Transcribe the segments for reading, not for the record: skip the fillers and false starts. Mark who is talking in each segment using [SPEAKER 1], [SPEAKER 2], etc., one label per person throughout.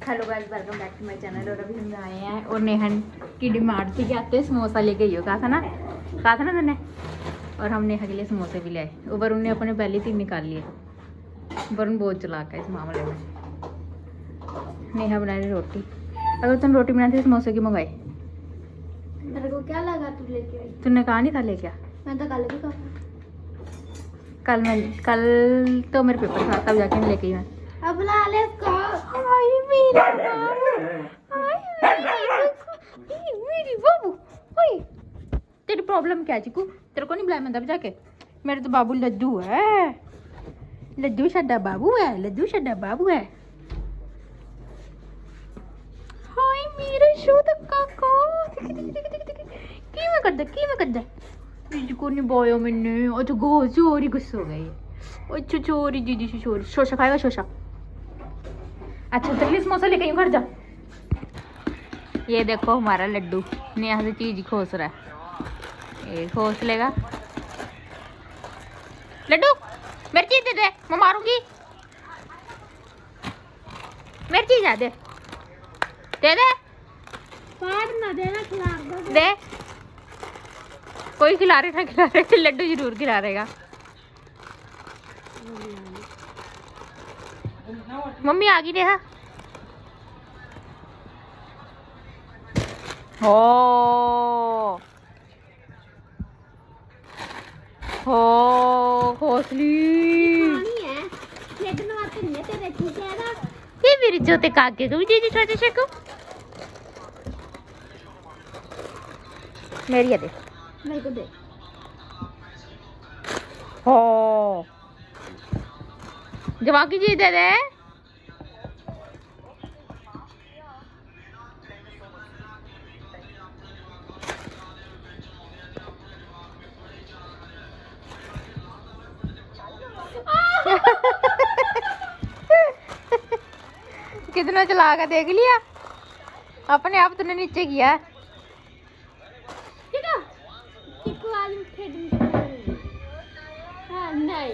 [SPEAKER 1] Hello guys, welcome back to my channel. और अभी हम आए हैं और नेहन की डिमांड थी कि आते समोसा लेके आई हो, कहा था ना तुमने। और हम नेहा के लिए समोसे भी ले आए। और वरुण ने अपने पहले 3 निकाल लिए। वरुण बहुत चलाक है इस मामले में। नेहा बना रही रोटी। अगर तुम रोटी बनाती तो समोसे क्यों मंगाए?
[SPEAKER 2] तेरे को क्या लगा तू लेके आई?
[SPEAKER 1] तुमने कहा नहीं था लेके आ।
[SPEAKER 2] मैं तो कल भी कहा।
[SPEAKER 1] कल तो मेरे पेपर था, तब जाके लेके आई मैं।
[SPEAKER 2] अब ला ले इसको।
[SPEAKER 1] मेरी बाबू, ओए तेरी प्रॉब्लम क्या है चिकू? तेरे को नहीं बुलाया मैं तब जाके। मेरे तो बाबू लड्डू है, लड्डू शड्डा बाबू है, लड्डू शड्डा बाबू है। हाय मेरा शो तक काका की मैं कर दे इसको नहीं बोया मैंने। अच्छा चोरी गुस्सा हो गई। अच्छा चोरी दीदी से चोरी। शोशा खाएगा शोशा। अच्छा तेरे लिए समोसा लेके घर जा। ये देखो हमारा लड्डू नेहा से चीज खोस रहा है। ये खोस लेगा। लड्डू मेरी चीज दे दे, मैं मारूंगी। मेरी चीज आ दे दे दे।
[SPEAKER 2] फाड़ ना देना, खिला
[SPEAKER 1] दे। कोई खिला रहे ना खिला रहे, लड्डू जरूर खिला रहेगा। मम्मी आ गई नेहा। हो खोसली
[SPEAKER 2] है। खेदन वास्ते नहीं है तेरे, ठीक है ना?
[SPEAKER 1] ये मेरे छोटे काके को जी छोटे से को मेरी है दे।
[SPEAKER 2] मेरे को दे।
[SPEAKER 1] हो जमा की चीज दे दे। कितना चला के देख लिया, अपने आप तूने नीचे किया।
[SPEAKER 2] हाँ, नहीं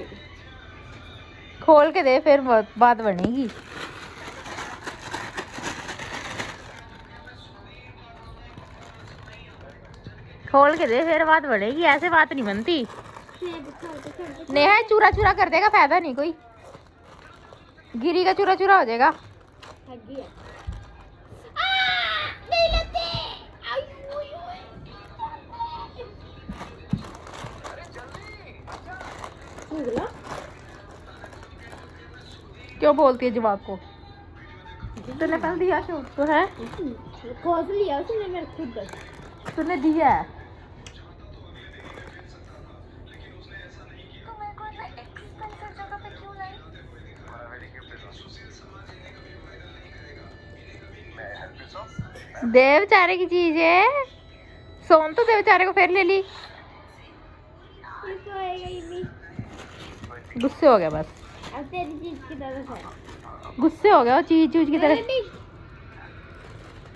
[SPEAKER 1] खोल के दे फिर बात बनेगी। खोल के दे फिर बात बनेगी, ऐसे बात नहीं बनती। नेहा चूरा चूरा कर देगा, फायदा नहीं कोई। गिरी का चूरा चूरा हो जाएगा। क्यों बोलती है जवाब को? तूने कल दिया शूट तो है,
[SPEAKER 2] खोज लिया उसने मेरे खुद।
[SPEAKER 1] तूने दिया है। दे बेचारे की चीज है, सोन तो दे बेचारे को, फिर ले ली। गुस्से हो गया बस,
[SPEAKER 2] अब तेरी चीज की तरफ है।
[SPEAKER 1] गुस्से हो गया वो चीज चूज की तरह।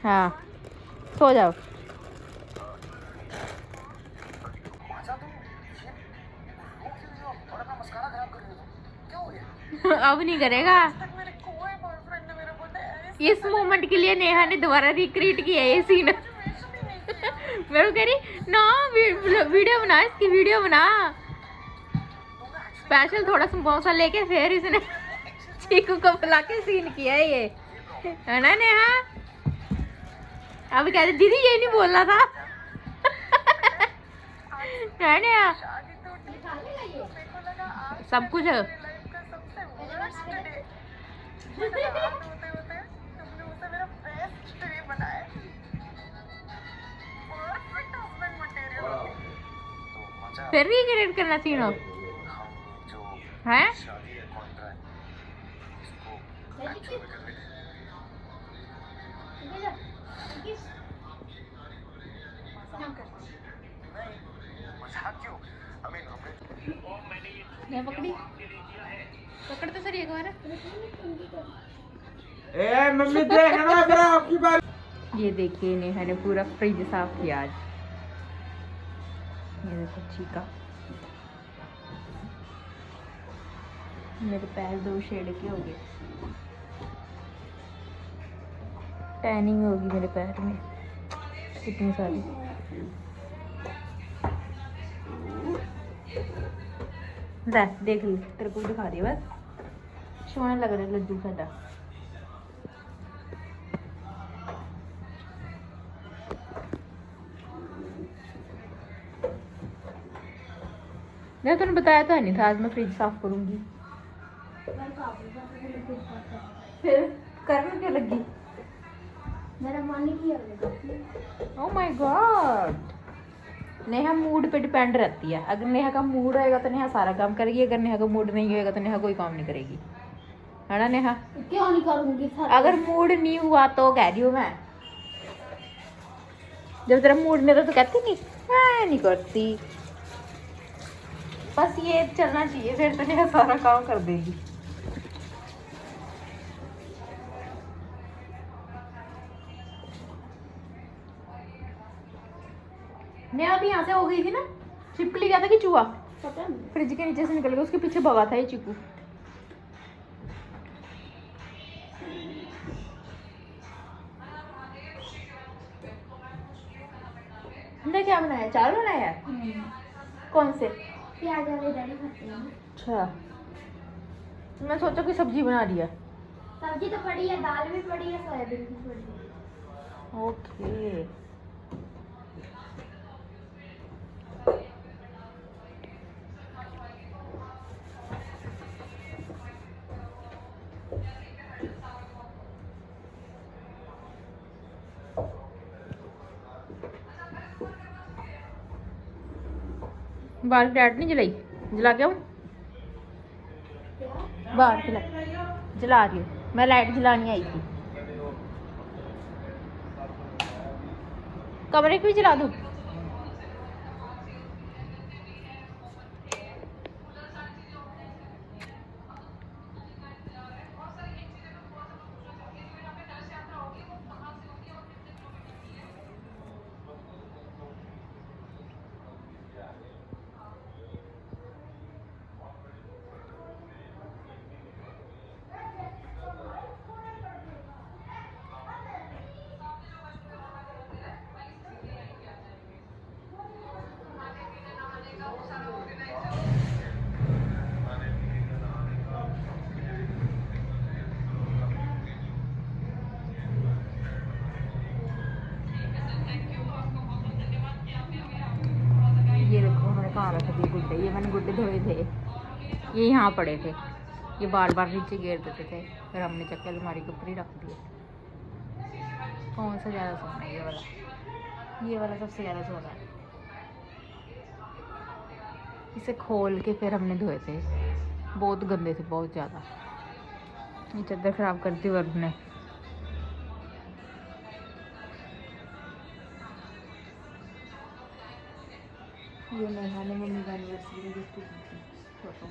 [SPEAKER 1] हाँ सो जाओ। अब नहीं करेगा। इस मोमेंट के लिए नेहा ने दोबारा रिक्रिएट किया ये सीन। मेरे को कह रही ना वीडियो बना, इसकी वीडियो बना। स्पेशल थोड़ा समोसा लेके फिर इसने चीकू को बुला के सीन किया है ये, है ना नेहा? अब कहते दीदी ये नहीं बोलना था। है नेहा? सब कुछ फिर रिक्रिएट करना सीन हो है। पकड़ी पकड़ तो सर एक बार।
[SPEAKER 3] ए मम्मी देख ना जरा आपकी बात।
[SPEAKER 1] ये देखिए नेहा ने पूरा फ्रिज साफ किया आज। ये देखो चीका, मेरे पैर 2 शेड के हो गए। टैनिंग होगी मेरे पैर में कितनी सारी। ले देख ली, तेरे को भी दिखा रही है बस। सोहना लग रहा है लड्डू साडा। मैं तुमने बताया था नहीं था आज मैं फ्रिज साफ करूंगी। फिर करने क्यों लगी?
[SPEAKER 2] मेरा मन ही किया।
[SPEAKER 1] Oh my God. Neha mood पे डिपेंड रहती है। अगर नेहा का मूड होएगा तो नेहा सारा काम करेगी, अगर नेहा का मूड नहीं होएगा तो नेहा कोई काम नहीं करेगी, है ना नेहा?
[SPEAKER 2] क्यों नहीं करूंगी?
[SPEAKER 1] अगर मूड नहीं हुआ तो कह रही हूँ मैं, जब तेरा मूड नहीं था तो कहती नहीं मैं नहीं करती। बस ये चलना चाहिए, फिर तो नेहा सारा काम कर देगी। नेहा भी यहाँ से हो गई थी ना, छिपकली क्या था कि चूहा
[SPEAKER 2] पता नहीं।
[SPEAKER 1] फ्रिज के नीचे से निकल गया, उसके पीछे भगा था ये चीकू। हमने क्या बनाया? चावल बनाया है? कौन से?
[SPEAKER 2] प्याज वाले दाल खाते हैं।
[SPEAKER 1] अच्छा, मैं सोचा कोई सब्जी बना रही है।
[SPEAKER 2] सब्जी तो पड़ी है, दाल भी पड़ी है, सोयाबीन भी पड़ी है।
[SPEAKER 1] ओके। बाहर की लाइट नहीं जलाई? जला के आऊं? बाहर की लाइट जला रही हूँ मैं, लाइट जलानी आई थी। कमरे की भी जला दूं? ये देखो मैंने कहाँ रखे थे गुड्डे, ये मैंने गुड्डे धोए थे, ये यहाँ पड़े थे, ये बार बार नीचे गिर देते थे, फिर हमने चक्के अलमारी के ऊपर ही रख दिए। कौन सा ज़्यादा सोना है? ये वाला, ये वाला सबसे ज़्यादा सोना है। इसे खोल के फिर हमने धोए थे, बहुत गंदे थे, बहुत ज़्यादा। ये चादर ख़राब कर दी वर्ग ने। ये नेहा ने मम्मी का एनिवर्सरी में गिफ्ट दी थी फोटो।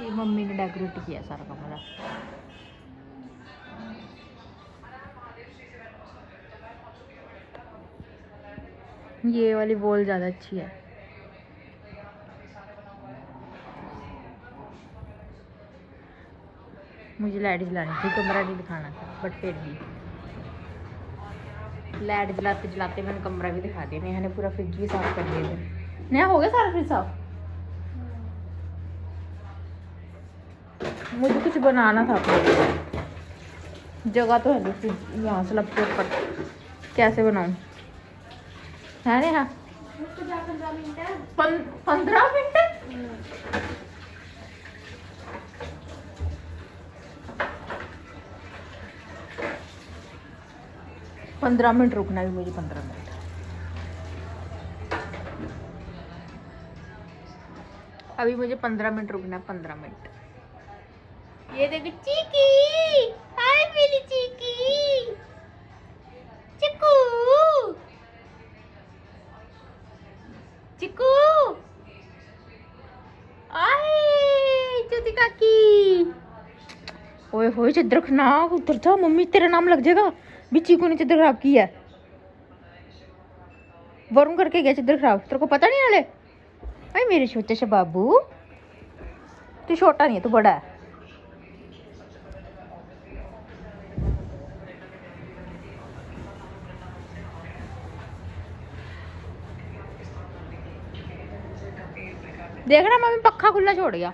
[SPEAKER 1] ये मम्मी ने डेकोरेट किया सारा कमरा। ये वाली वॉल ज़्यादा अच्छी है। मुझे लाइट जलानी थी, कमरा नहीं दिखाना था, बट फिर भी लाइट जलाते जलाते मैंने कमरा भी दिखा दिया। नेहा ने पूरा फ्रिज भी साफ कर दिया था। नेहा हो गया सारा फ्रिज साफ? मुझे कुछ बनाना था अपने लिए। जगह तो है नहीं फ्रिज यहाँ से लपके ऊपर, कैसे बनाऊँ? है नेहा? 15 मिनट? 15 मिनट रुकना भी मुझे 15 मिनट। अभी मुझे 15 मिनट रुकना है, 15 मिनट। ये देखो चीकी, हाय मेरी चीकी, चिकू चिकू, आए ज्योति काकी। ओए होए चद्दर ना उधर था, मम्मी तेरा नाम लग जाएगा। भी चीकू ने चद्दर खराब की है, वरुण करके गया चिद्र खराब, तेरे को पता नहीं नाले। भाई मेरे छोटे से बाबू, तू छोटा नहीं है, तू बड़ा है। देखना मम्मी पक्खा खुला छोड़ गया।